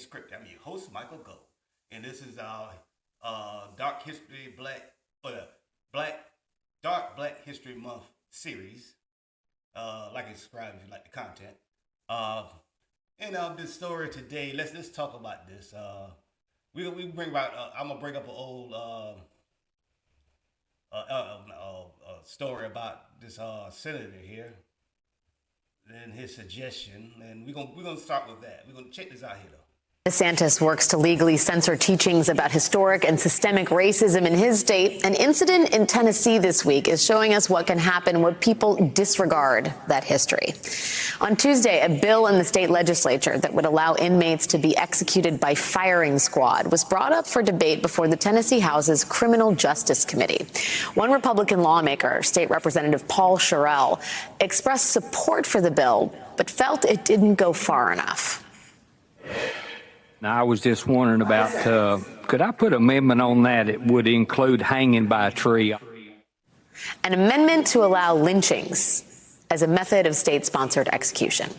Script. I'm your host, Michael Go, and this is our Dark History Black Dark Black History Month series. Like and subscribe if you like the content. This story today, let's talk about this. We bring about. I'm gonna bring up an old story about this senator here and his suggestion, and we're gonna start with that. We're gonna check this out here though. DeSantis works to legally censor teachings about historic and systemic racism in his state. An incident in Tennessee this week is showing us what can happen when people disregard that history. On Tuesday, a bill in the state legislature that would allow inmates to be executed by firing squad was brought up for debate before the Tennessee House's Criminal Justice Committee. One Republican lawmaker, State Representative Paul Sherrill, expressed support for the bill, but felt it didn't go far enough. Now, I was just wondering about, could I put an amendment on that? It would include hanging by a tree. An amendment to allow lynchings as a method of state-sponsored execution.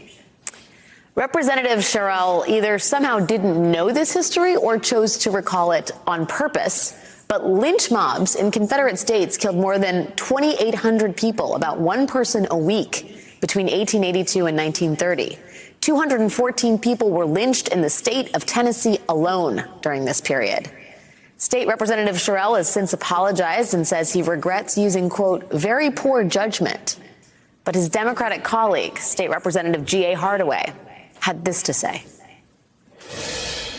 Representative Sherrill either somehow didn't know this history or chose to recall it on purpose. But lynch mobs in Confederate states killed more than 2,800 people, about one person a week, between 1882 and 1930. 214 people were lynched in the state of Tennessee alone during this period. State Representative Sherrill has since apologized and says he regrets using, quote, very poor judgment. But his Democratic colleague, State Representative G.A. Hardaway, had this to say.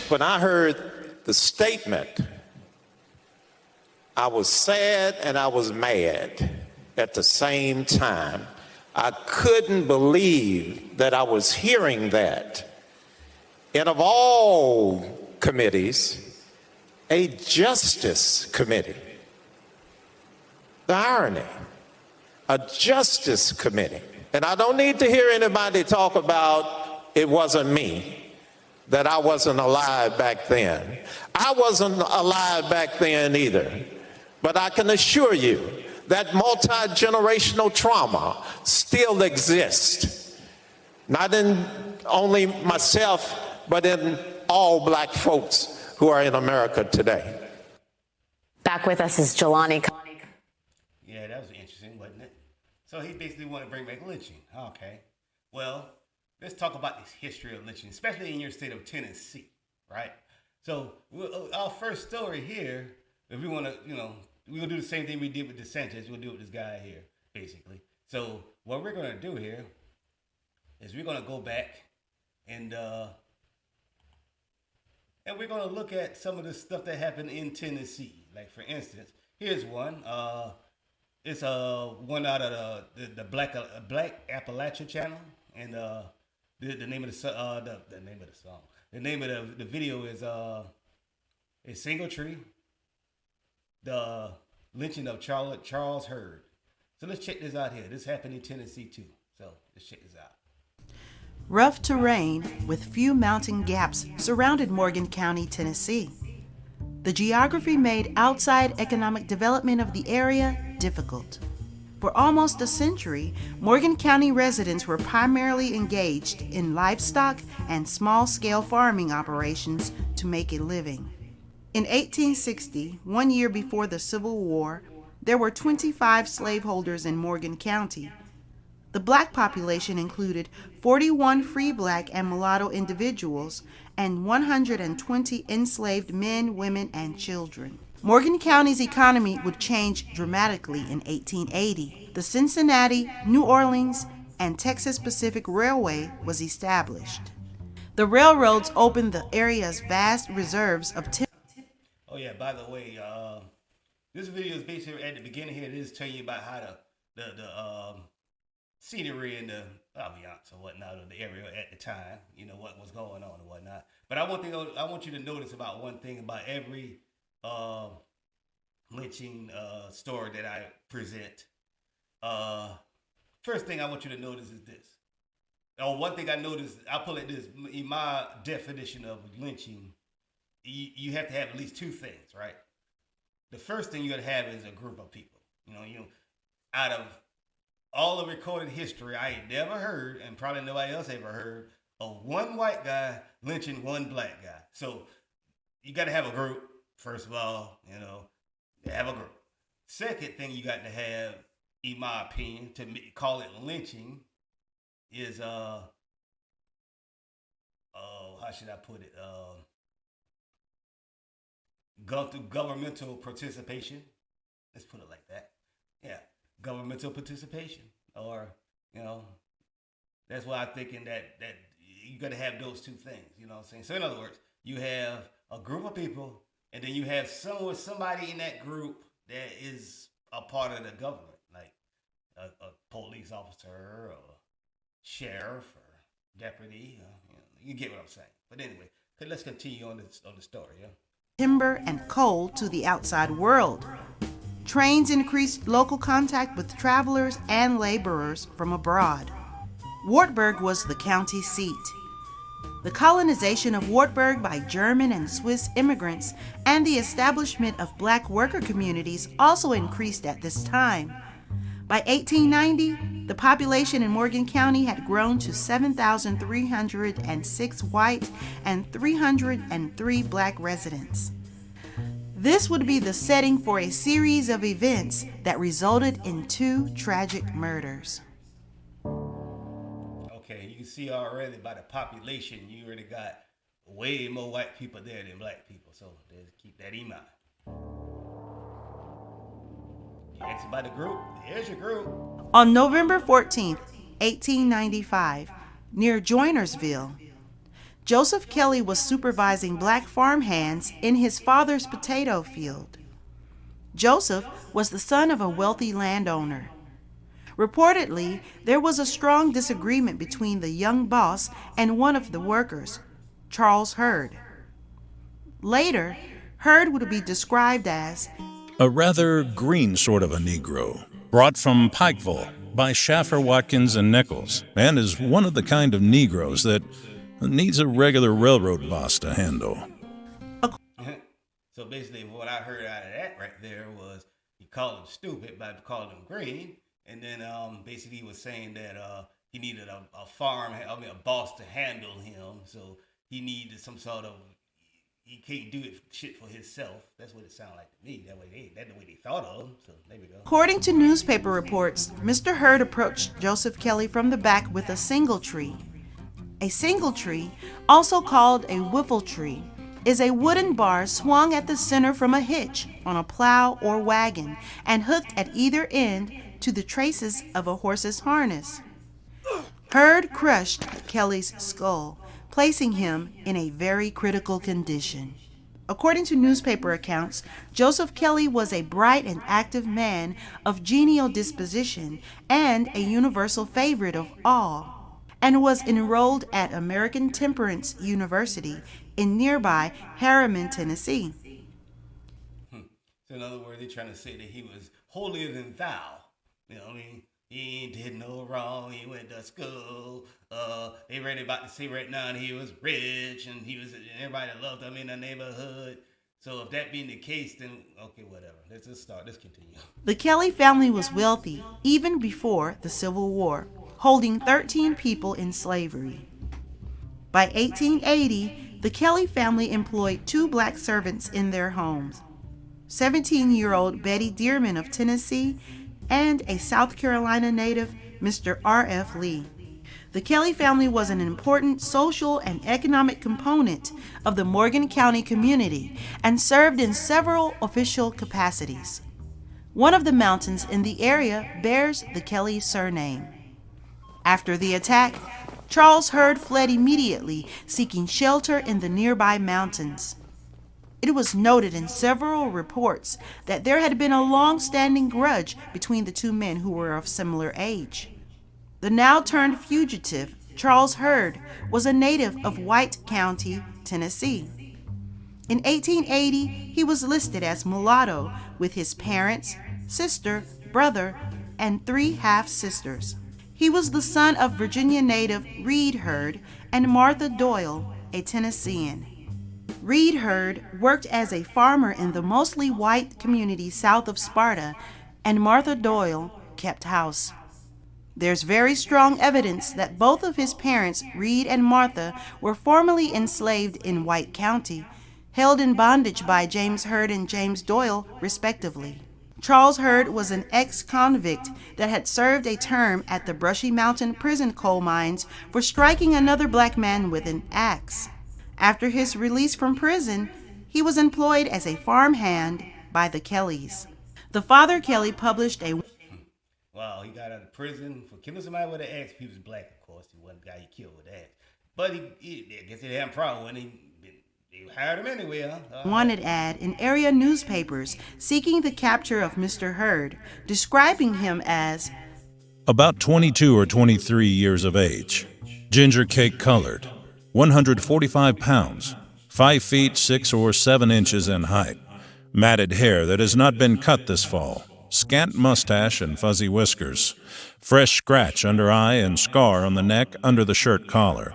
When I heard the statement, I was sad and I was mad at the same time. I couldn't believe that I was hearing that. And of all committees, a justice committee. The irony, a justice committee. And I don't need to hear anybody talk about it wasn't me, that I wasn't alive back then. I wasn't alive back then either. But I can assure you, that multi-generational trauma still exists, not in only myself, but in all black folks who are in America today. Back with us is Jelani. Yeah, that was interesting, wasn't it? So he basically wanted to bring back lynching. Okay. Well, let's talk about this history of lynching, especially in your state of Tennessee, right? So our first story here, if we want to, we're going to do the same thing we did with DeSantis. We're going to do it with this guy here, basically. So what we're going to do here is we're going to go back and we're going to look at some of the stuff that happened in Tennessee. Like, for instance, here's one. It's one out of the Black Appalachia channel. And the name of the name of the video is Single Tree. The lynching of Charles Hurd. So let's check this out here. This happened in Tennessee too. So let's check this out. Rough terrain with few mountain gaps surrounded Morgan County, Tennessee. The geography made outside economic development of the area difficult. For almost a century, Morgan County residents were primarily engaged in livestock and small-scale farming operations to make a living. In 1860, 1 year before the Civil War, there were 25 slaveholders in Morgan County. The black population included 41 free black and mulatto individuals and 120 enslaved men, women, and children. Morgan County's economy would change dramatically in 1880. The Cincinnati, New Orleans, and Texas Pacific Railway was established. The railroads opened the area's vast reserves of timber. Oh yeah, by the way, this video is basically at the beginning here. It is telling you about how the scenery and the ambiance and whatnot of the area at the time, what was going on and whatnot. But I want you to notice about one thing about every lynching story that I present. First thing I want you to notice is this. One thing I noticed, I'll put it like this, in my definition of lynching, you have to have at least two things, right? The first thing you got to have is a group of people. Out of all the recorded history, I ain't never heard, and probably nobody else ever heard, of one white guy lynching one black guy. So you got to have a group, first of all, have a group. Second thing you got to have, in my opinion, to call it lynching is, how should I put it? Governmental participation. Let's put it like that. Yeah, governmental participation, or that's why I'm thinking that you got to have those two things. You know what I'm saying? So in other words, you have a group of people, and then you have somebody in that group that is a part of the government, like a police officer or sheriff or deputy. You get what I'm saying. But anyway, let's continue on the story. Yeah. Timber and coal to the outside world. Trains increased local contact with travelers and laborers from abroad. Wartburg was the county seat. The colonization of Wartburg by German and Swiss immigrants and the establishment of black worker communities also increased at this time. By 1890, the population in Morgan County had grown to 7,306 white and 303 black residents. This would be the setting for a series of events that resulted in 2 tragic murders. Okay, you can see already by the population, you already got way more white people there than black people. So just keep that in mind. You asked about the group. Here's your group. On November 14th, 1895, near Joinersville, Joseph Kelly was supervising black farmhands in his father's potato field. Joseph was the son of a wealthy landowner. Reportedly, there was a strong disagreement between the young boss and one of the workers, Charles Hurd. Later, Hurd would be described as a rather green sort of a Negro, brought from Pikeville by Schaffer, Watkins, and Nichols, and is one of the kind of Negroes that needs a regular railroad boss to handle. So basically what I heard out of that right there was he called him stupid by calling him green, and then basically he was saying that he needed a boss to handle him, so he needed some sort of, he can't do shit for himself. That's what it sounded like to me. That's the way they thought of him. So there we go. According to newspaper reports, Mr. Hurd approached Joseph Kelly from the back with a single tree. A single tree, also called a whiffle tree, is a wooden bar swung at the center from a hitch on a plow or wagon and hooked at either end to the traces of a horse's harness. Hurd crushed Kelly's skull, placing him in a very critical condition. According to newspaper accounts, Joseph Kelly was a bright and active man of genial disposition and a universal favorite of all, and was enrolled at American Temperance University in nearby Harriman, Tennessee. So in other words, they're trying to say that he was holier than thou. You know what I mean? He ain't did no wrong. He went to school. They ready about to say right now, and he was rich, and everybody loved him in the neighborhood. So if that being the case, then okay, whatever. Let's continue. The Kelly family was wealthy even before the Civil War, holding 13 people in slavery. By 1880, the Kelly family employed 2 black servants in their homes, 17-year-old Betty Dearman of Tennessee and a South Carolina native, Mr. R.F. Lee. The Kelly family was an important social and economic component of the Morgan County community and served in several official capacities. One of the mountains in the area bears the Kelly surname. After the attack, Charles Hurd fled immediately, seeking shelter in the nearby mountains. It was noted in several reports that there had been a long-standing grudge between the 2 men who were of similar age. The now turned fugitive, Charles Hurd, was a native of White County, Tennessee. In 1880, he was listed as mulatto with his parents, sister, brother, and 3 half-sisters. He was the son of Virginia native Reed Hurd and Martha Doyle, a Tennessean. Reed Hurd worked as a farmer in the mostly white community south of Sparta, and Martha Doyle kept house. There's very strong evidence that both of his parents, Reed and Martha, were formerly enslaved in White County, held in bondage by James Hurd and James Doyle, respectively. Charles Hurd was an ex-convict that had served a term at the Brushy Mountain prison coal mines for striking another black man with an axe. After his release from prison, he was employed as a farmhand by the Kellys. The father Kelly published a Wow, he got out of prison for killing somebody with an axe. He was black, of course. He wasn't the guy he killed with an axe. But I guess he didn't have a problem when they hired him anyway, huh? wanted ad in area newspapers seeking the capture of Mr. Hurd, describing him as About 22 or 23 years of age, ginger cake colored, 145 pounds, 5 feet 6 or 7 inches in height, matted hair that has not been cut this fall, scant mustache and fuzzy whiskers, fresh scratch under eye and scar on the neck under the shirt collar.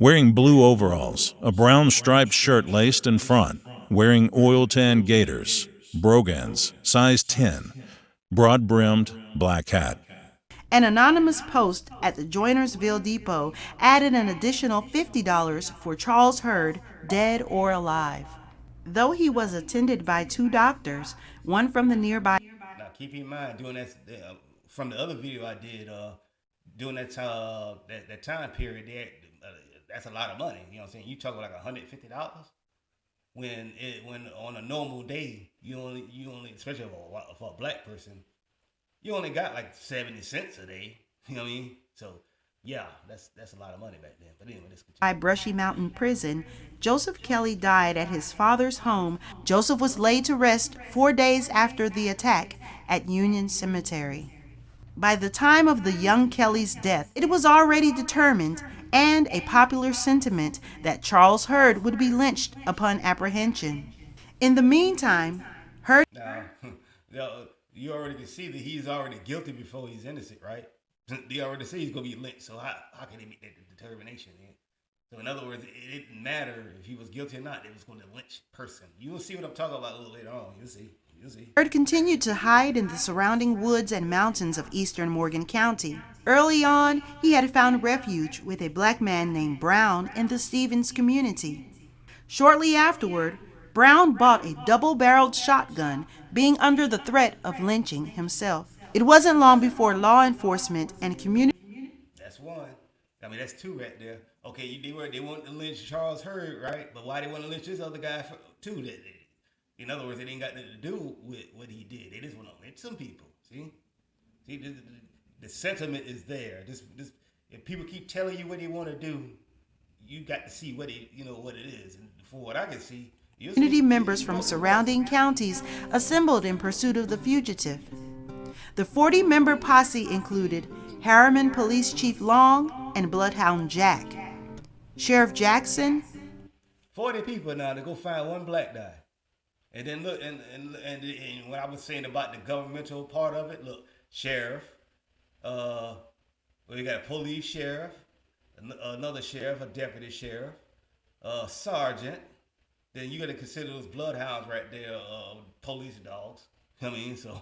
Wearing blue overalls, a brown striped shirt laced in front, wearing oil tan gaiters, brogans, size 10, broad-brimmed black hat. an anonymous post at the Joinersville Depot added an additional $50 for Charles Hurd, dead or alive. Though he was attended by 2 doctors, one from the nearby Now keep in mind, doing that from the other video I did, during that time period, that's a lot of money. You know what I'm saying? You talking like $150 when on a normal day you only especially for a black person, you only got like 70 cents a day. You know what I mean? So yeah, that's a lot of money back then. But anyway, let's continue. by Brushy Mountain Prison, Joseph Kelly died at his father's home. Joseph was laid to rest 4 days after the attack at Union Cemetery. By the time of the young Kelly's death, it was already determined and a popular sentiment that Charles Hurd would be lynched upon apprehension. In the meantime, Hurd Now, you already can see that he's already guilty before he's innocent, right? They already say he's gonna be lynched. So how can they make that determination? Yeah? So in other words, it didn't matter if he was guilty or not. They was going to lynch person. You will see what I'm talking about a little later on. You'll see. Hurd continued to hide in the surrounding woods and mountains of eastern Morgan County. Early on, he had found refuge with a black man named Brown in the Stevens community. Shortly afterward, Brown bought a double-barreled shotgun, being under the threat of lynching himself. It wasn't long before law enforcement and community That's one. I mean, that's 2 right there. Okay, they wanted to lynch Charles Hurd, right? But why they want to lynch this other guy too? In other words, it ain't got nothing to do with what he did. They just want to lynch some people. See, the sentiment is there. If people keep telling you what they want to do, you got to see what it is. And for what I can see, community members from surrounding counties assembled in pursuit of the fugitive. The 40-member posse included Harriman Police Chief Long and Bloodhound Jack. Sheriff Jackson 40 people now to go find one black guy. And then look, and what I was saying about the governmental part of it, look, sheriff, we got a police sheriff, another sheriff, a deputy sheriff, sergeant. Then you got to consider those bloodhounds right there, police dogs. I mean, so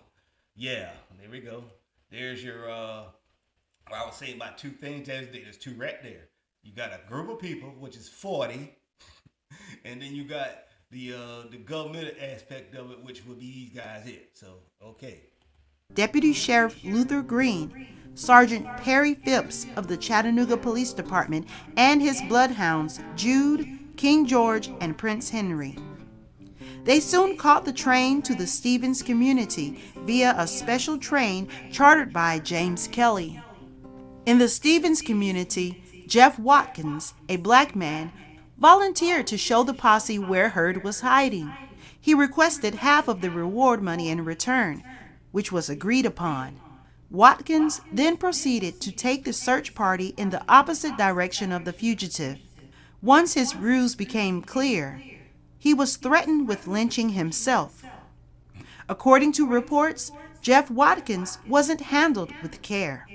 yeah, there we go. There's your, I was saying about 2 things. There's 2 right there. You got a group of people, which is 40, and then you got the governmental aspect of it, which would be these guys here. So, okay. Deputy Sheriff Luther Green, Sergeant Perry Phipps of the Chattanooga Police Department, and his bloodhounds, Jude, King George, and Prince Henry. They soon caught the train to the Stevens community via a special train chartered by James Kelly. In the Stevens community, Jeff Watkins, a black man, volunteered to show the posse where Hurd was hiding. He requested half of the reward money in return, which was agreed upon. Watkins then proceeded to take the search party in the opposite direction of the fugitive. Once his ruse became clear, he was threatened with lynching himself. According to reports, Jeff Watkins wasn't handled with care.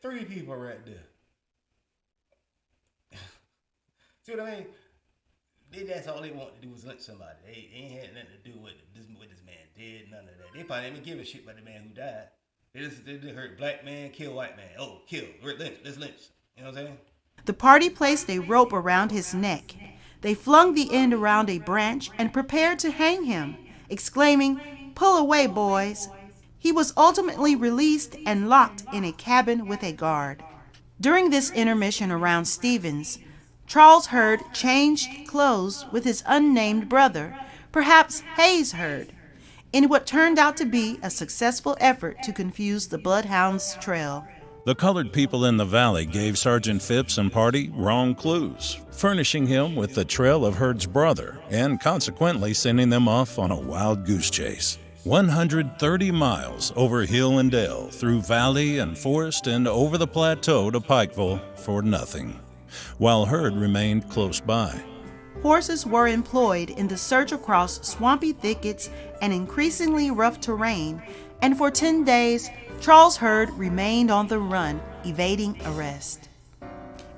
3 people right there. See what I mean? That's all they want to do was lynch somebody. They ain't had nothing to do with this man did, none of that. They probably didn't give a shit about the man who died. They hurt black man, kill white man. Oh, kill. Let's lynch. You know what I'm saying? The party placed a rope around his neck. They flung the end around a branch and prepared to hang him, exclaiming, "Pull away, boys." He was ultimately released and locked in a cabin with a guard. During this intermission around Stevens, Charles Hurd changed clothes with his unnamed brother, perhaps Hayes Hurd, in what turned out to be a successful effort to confuse the bloodhound's trail. The colored people in the valley gave Sergeant Phipps and party wrong clues, furnishing him with the trail of Hurd's brother and consequently sending them off on a wild goose chase. 130 miles over hill and dale, through valley and forest and over the plateau to Pikeville for nothing, while Hurd remained close by. Horses were employed in the search across swampy thickets and increasingly rough terrain, and for 10 days, Charles Hurd remained on the run, evading arrest.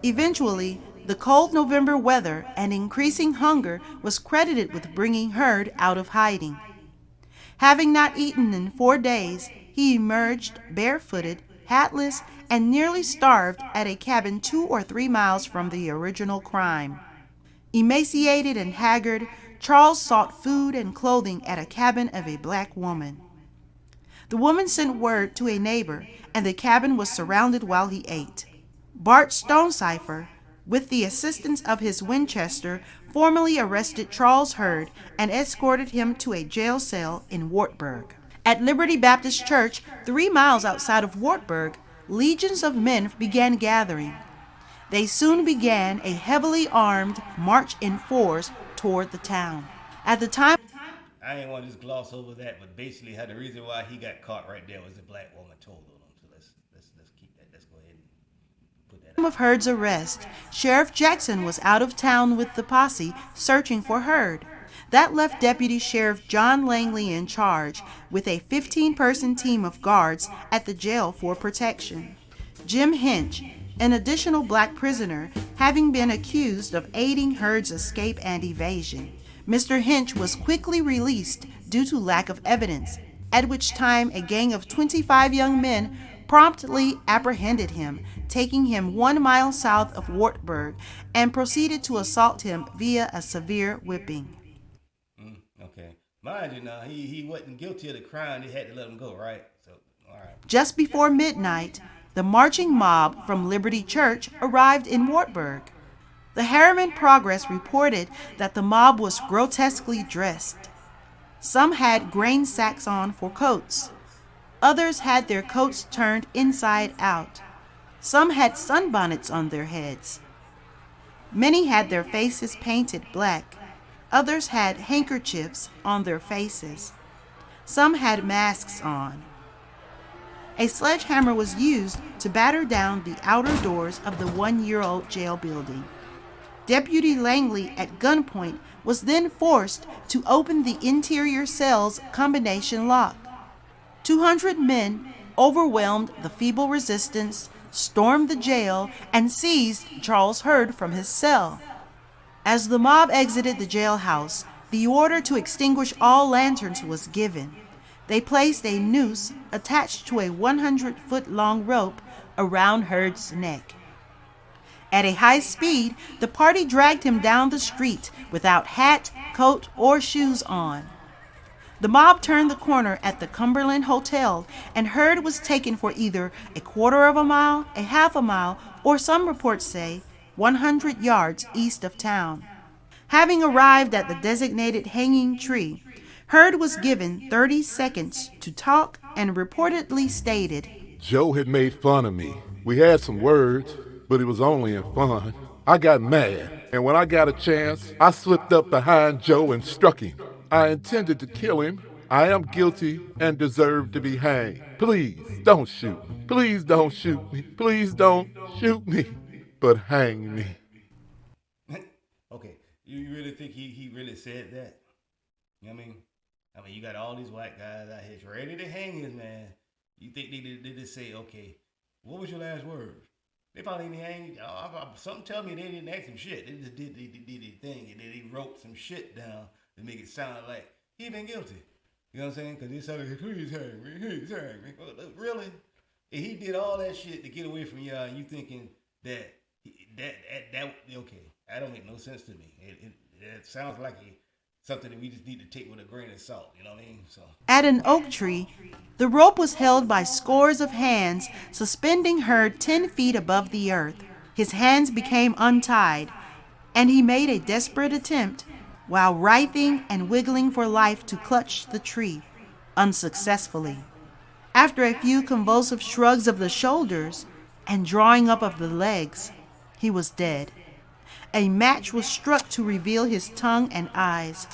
Eventually, the cold November weather and increasing hunger was credited with bringing Hurd out of hiding. Having not eaten in 4 days, he emerged barefooted, hatless, and nearly starved at a cabin 2 or 3 miles from the original crime. Emaciated and haggard, Charles sought food and clothing at a cabin of a black woman. The woman sent word to a neighbor, and the cabin was surrounded while he ate. Bart Stonecipher, with the assistance of his Winchester, formally arrested Charles Hurd and escorted him to a jail cell in Wartburg. At Liberty Baptist Church, 3 miles outside of Wartburg, legions of men began gathering. They soon began a heavily armed march in force toward the town. At the time, I ain't want to just gloss over that, but basically, the reason why he got caught right there was the black woman told on him. So let's keep that. Let's go ahead and put that. of Hurd's arrest, Sheriff Jackson was out of town with the posse searching for Hurd. That left Deputy Sheriff John Langley in charge with a 15-person team of guards at the jail for protection. Jim Hinch, an additional black prisoner, having been accused of aiding Hurd's escape and evasion. Mr. Hinch was quickly released due to lack of evidence, at which time a gang of 25 young men promptly apprehended him, taking him 1 mile south of Wartburg, and proceeded to assault him via a severe whipping. Okay. Mind you now, he wasn't guilty of the crime. They had to let him go, right? So, all right. Just before midnight, the marching mob from Liberty Church arrived in Wartburg. The Harriman Progress reported that the mob was grotesquely dressed. Some had grain sacks on for coats. Others had their coats turned inside out. Some had sunbonnets on their heads. Many had their faces painted black. Others had handkerchiefs on their faces. Some had masks on. A sledgehammer was used to batter down the outer doors of the 1-year-old jail building. Deputy Langley, at gunpoint, was then forced to open the interior cell's combination lock. 200 men overwhelmed the feeble resistance, stormed the jail, and seized Charles Hurd from his cell. As the mob exited the jailhouse, the order to extinguish all lanterns was given. They placed a noose attached to a 100-foot-long rope around Hurd's neck. At a high speed, the party dragged him down the street without hat, coat, or shoes on. The mob turned the corner at the Cumberland Hotel, and Hurd was taken for either a quarter of a mile, a half a mile, or some reports say 100 yards east of town. Having arrived at the designated hanging tree, Hurd was given 30 seconds to talk and reportedly stated, "Joe had made fun of me. We had some words, but it was only in fun. I got mad, and when I got a chance, I slipped up behind Joe and struck him. I intended to kill him. I am guilty and deserve to be hanged. Please don't shoot me. Please don't shoot me. Please don't shoot me, but hang me." Okay, you really think he really said that? You know what I mean? You got all these white guys out here ready to hang his man. You think they just say, okay, what was your last words? They probably didn't hang. Something tell me they didn't ask him shit. They just did their thing, and then they wrote some shit down to make it sound like he been guilty. You know what I'm saying? Because he started, please hang me, please hang me. Well, really? If he did all that shit to get away from y'all, and you thinking that okay, that don't make no sense to me. It sounds like something that we just need to take with a grain of salt. You know what I mean? So At an oak tree, the rope was held by scores of hands, suspending Hurd 10 feet above the earth. His hands became untied, and he made a desperate attempt, while writhing and wiggling for life, to clutch the tree, unsuccessfully. After a few convulsive shrugs of the shoulders and drawing up of the legs, he was dead. A match was struck to reveal his tongue and eyes,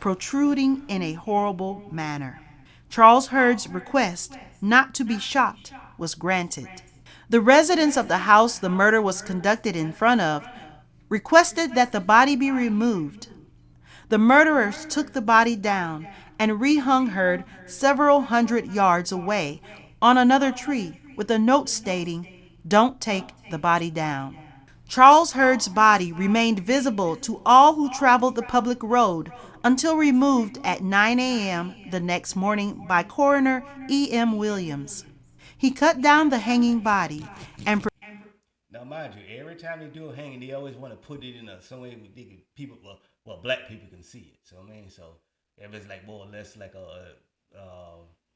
protruding in a horrible manner. Charles Hurd's request not to be shot was granted. The residents of the house the murder was conducted in front of requested that the body be removed. The murderers took the body down and rehung Hurd several hundred yards away on another tree with a note stating, "Don't take the body down." Charles Hurd's body remained visible to all who traveled the public road until removed at 9 a.m. the next morning by Coroner E.M. Williams. He cut down the hanging body and now, mind you, every time they do a hanging, they always want to put it in some way they can, people, well, black people can see it. So I mean, so if it's like more or less like a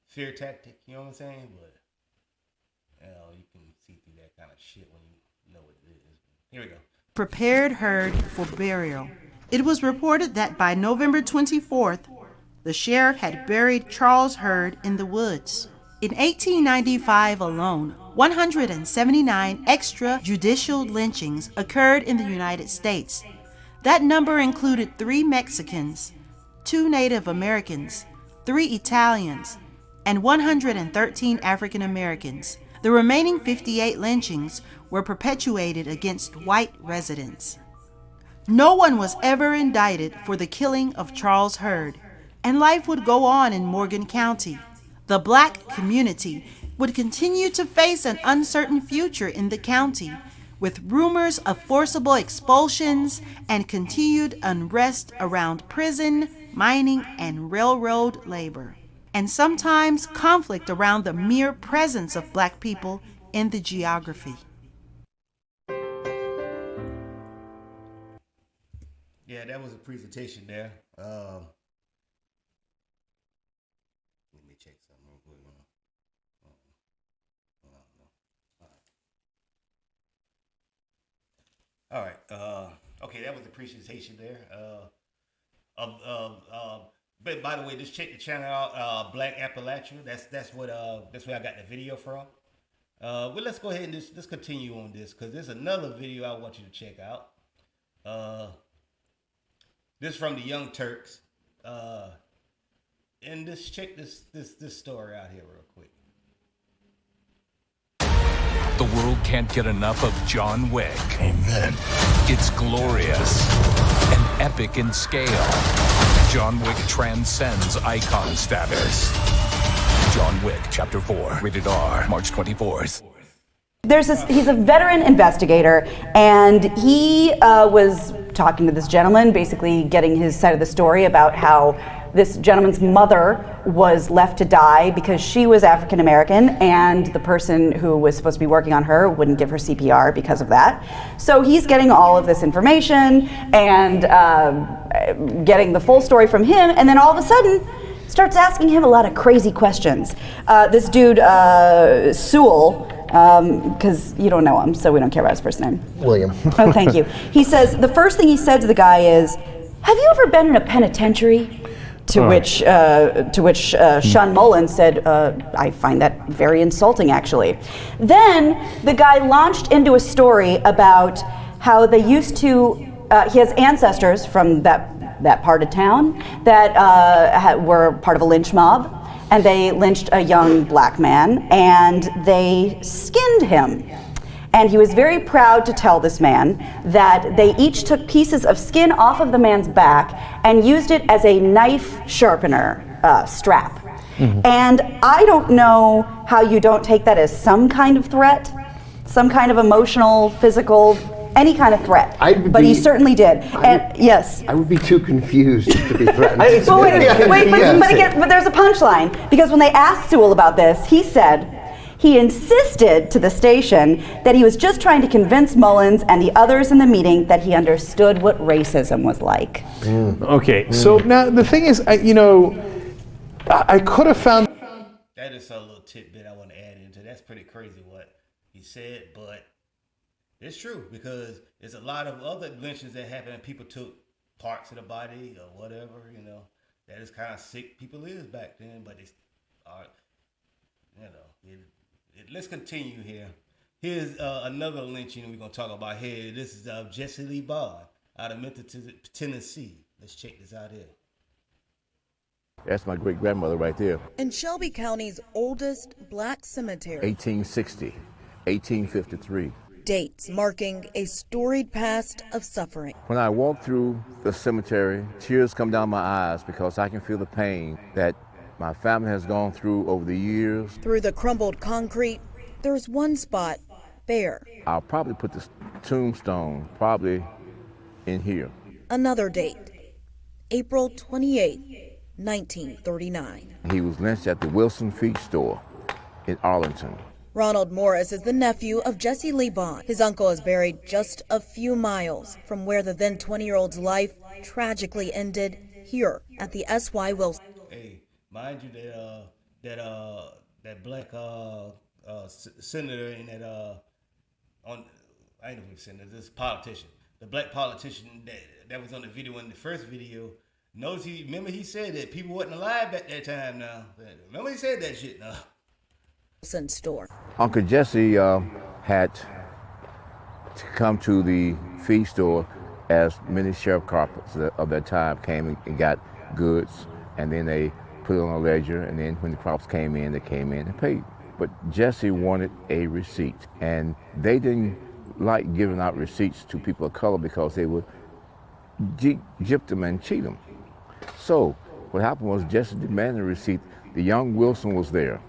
fear tactic, you know what I'm saying? But you can see through that kind of shit when you know what it is. Here we go. prepared Hurd for burial. It was reported that by November 24th, the sheriff had buried Charles Hurd in the woods. In 1895 alone, 179 extrajudicial lynchings occurred in the United States. That number included 3 Mexicans, 2 Native Americans, 3 Italians, and 113 African Americans. The remaining 58 lynchings were perpetuated against white residents. No one was ever indicted for the killing of Charles Hurd, and life would go on in Morgan County. The black community would continue to face an uncertain future in the county, with rumors of forcible expulsions and continued unrest around prison, mining, and railroad labor, and sometimes conflict around the mere presence of black people in the geography. Yeah, that was a presentation there. Let me check something real quick. All right. Okay, that was the presentation there. But by the way, just check the channel out, Black Appalachia. That's where I got the video from. Well, let's go ahead and let's continue on this, because there's another video I want you to check out. This from the Young Turks. And just check this story out here real quick. The world can't get enough of John Wick. Amen. It's glorious and epic in scale. John Wick transcends icon status. John Wick, Chapter 4, rated R, March 24th. He's a veteran investigator, and he was talking to this gentleman, basically getting his side of the story about how this gentleman's mother was left to die because she was African American, and the person who was supposed to be working on her wouldn't give her CPR because of that. So he's getting all of this information and getting the full story from him, and then all of a sudden starts asking him a lot of crazy questions. This dude, Sewell, because you don't know him, so we don't care about his first name. William. Oh, thank you. He says, the first thing he said to the guy is, "Have you ever been in a penitentiary?" To which Sean Mullen said, "I find that very insulting, actually." Then the guy launched into a story about how they used to, he has ancestors from that part of town that were part of a lynch mob, and they lynched a young black man, and they skinned him. And he was very proud to tell this man that they each took pieces of skin off of the man's back and used it as a knife sharpener strap. Mm-hmm. And I don't know how you don't take that as some kind of threat, some kind of emotional, physical any kind of threat. I would But he be- certainly did. Yes. I would be too confused to be threatened. But but there's a punchline, because when they asked Sewell about this, he said he insisted to the station that he was just trying to convince Mullins and the others in the meeting that he understood what racism was like. Okay, so now the thing is, I could have found. That is a little tidbit I want to add into. That's pretty crazy what he said, but it's true, because there's a lot of other lynchings that happen and people took parts of the body or whatever, that is kind of sick people is back then, but it's, let's continue here. Here's another lynching we're going to talk about here. This is Jesse Lee Bond out of Memphis, Tennessee. Let's check this out here. That's my great-grandmother right there. In Shelby County's oldest black cemetery. 1860, 1853. Dates marking a storied past of suffering. When I walk through the cemetery, tears come down my eyes because I can feel the pain that my family has gone through over the years. Through the crumbled concrete, there's one spot bare. I'll probably put the tombstone probably in here. Another date, April 28th, 1939. He was lynched at the Wilson Feed Store in Arlington. Ronald Morris is the nephew of Jesse Lee Bond. His uncle is buried just a few miles from where the then 20-year-old's life tragically ended, here at the S.Y. Wilson. Hey, mind you that black senator in that I ain't know who senator, this politician, the black politician that was on the video in the first video. Notice remember he said that people wasn't alive at that time now. Remember he said that shit now. Store. Uncle Jesse had to come to the feed store as many sheriff corporals of that time came and got goods, and then they put it on a ledger, and then when the crops came in, they came in and paid. But Jesse wanted a receipt, and they didn't like giving out receipts to people of color because they would gyp them and cheat them. So what happened was Jesse demanded a receipt. The young Wilson was there,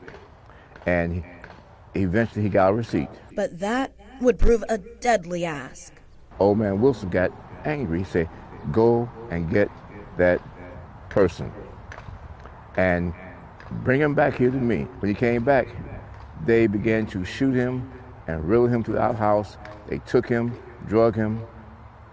and eventually he got a receipt. But that would prove a deadly ask. Old man Wilson got angry. He said, go and get that person and bring him back here to me. When he came back, they began to shoot him and reel him to the outhouse. They took him, drug him,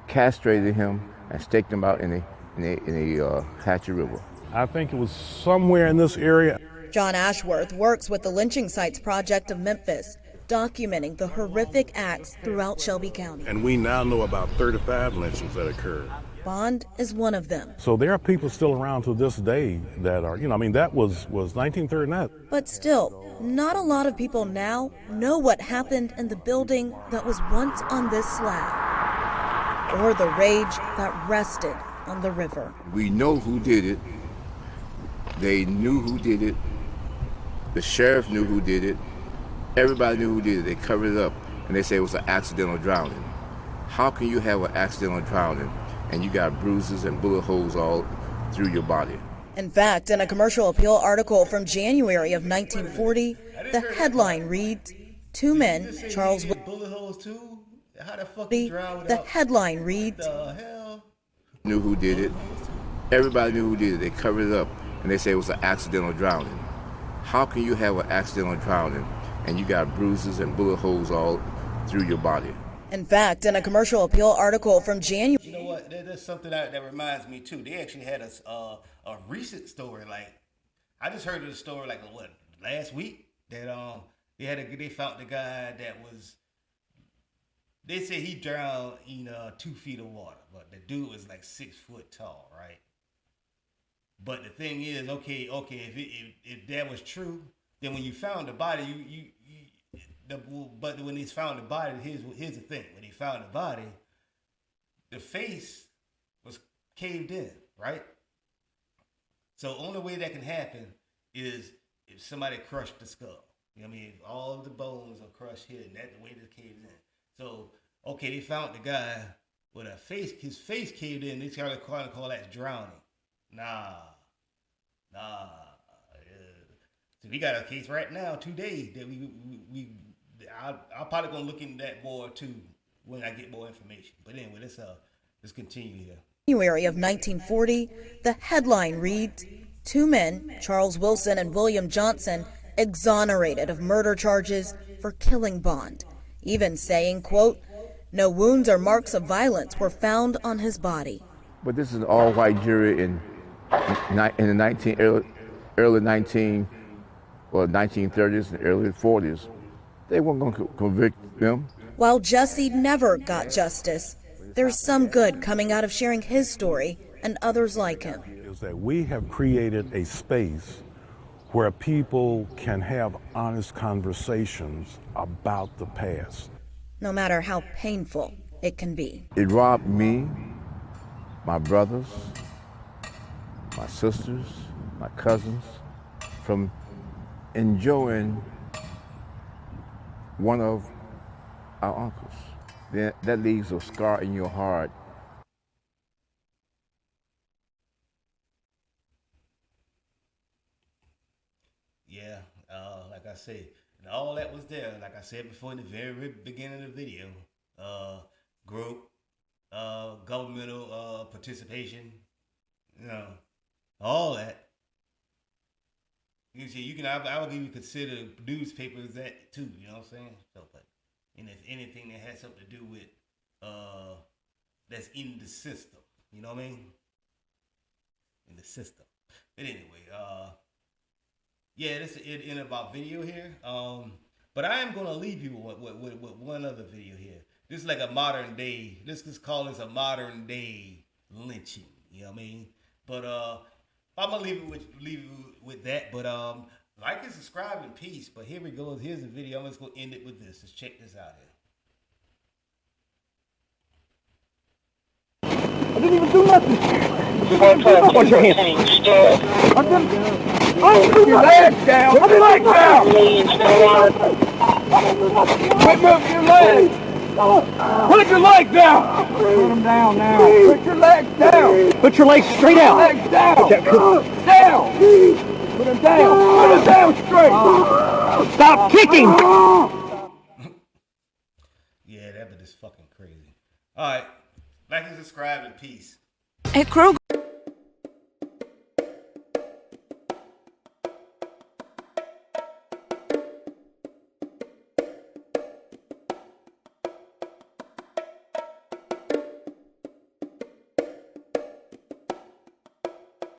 castrated him, and staked him out in the Hatchet River. I think it was somewhere in this area. John Ashworth works with the Lynching Sites Project of Memphis, documenting the horrific acts throughout Shelby County. And we now know about 35 lynchings that occurred. Bond is one of them. So there are people still around to this day that are, that was 1939. But still, not a lot of people now know what happened in the building that was once on this slab, or the rage that rested on the river. We know who did it. They knew who did it. The sheriff knew who did it. Everybody knew who did it. They covered it up, and they say it was an accidental drowning. How can you have an accidental drowning and you got bruises and bullet holes all through your body? In fact, in a commercial appeal article from January of 1940, the headline reads, two men, Charles bullet holes too? How the fuck the headline reads, the hell? Knew who did it. Everybody knew who did it. They covered it up, and they say it was an accidental drowning. How can you have an accidental drowning and you got bruises and bullet holes all through your body? In fact, in a commercial appeal article from January... You know what? There's something that reminds me, too. They actually had a recent story. Like, I just heard of the story, last week? That they found the guy that was... They said he drowned in 2 feet of water. But the dude was 6 foot tall, right? But the thing is, okay, if that was true, then when you found the body, but when he found the body, here's the thing: when he found the body, the face was caved in, right? So only way that can happen is if somebody crushed the skull. You know what I mean? If all of the bones are crushed here, and that's the way that caves in. So okay, they found the guy with his face caved in. They try to call that drowning. Nah. So we got a case right now today that I'm probably gonna look into that more too. when I get more information. But anyway, let's continue here. January of 1940, the headline reads, 2 men, Charles Wilson and William Johnson, exonerated of murder charges for killing Bond, even saying, quote, no wounds or marks of violence were found on his body. But this is an all-white jury in the early 1930s and early 40s. They weren't going to convict them. While Jesse never got justice, there's some good coming out of sharing his story and others like him. Is that we have created a space where people can have honest conversations about the past. No matter how painful it can be. It robbed me, my brothers, my sisters, my cousins, from enjoying one of our uncles. Then that leaves a scar in your heart. Yeah, like I said, and all that was there, like I said before in the very beginning of the video, group, governmental participation, you know, all that. You see, I would even consider newspapers that too, you know what I'm saying? So, but, and if anything that has something to do with, that's in the system, you know what I mean? In the system. But anyway, yeah, this is the end of our video here. But I am going to leave you with one other video here. This is like a modern day, let's just call this a modern day lynching, you know what I mean? But I'm going to leave you with that. But like and subscribe and peace. But here we go. Here's the video. I'm just going to end it with this. Let's check this out here. I didn't even do nothing. Put your hands. Put your legs down. Put your legs down. Quit moving your legs. Put your legs down. Put them down now. Put your legs down. Put your legs straight out. Legs down. Down. Put them down. Put them down straight. Stop kicking. Yeah, that bit is fucking crazy. All right. Like and subscribe and peace. At Kroger.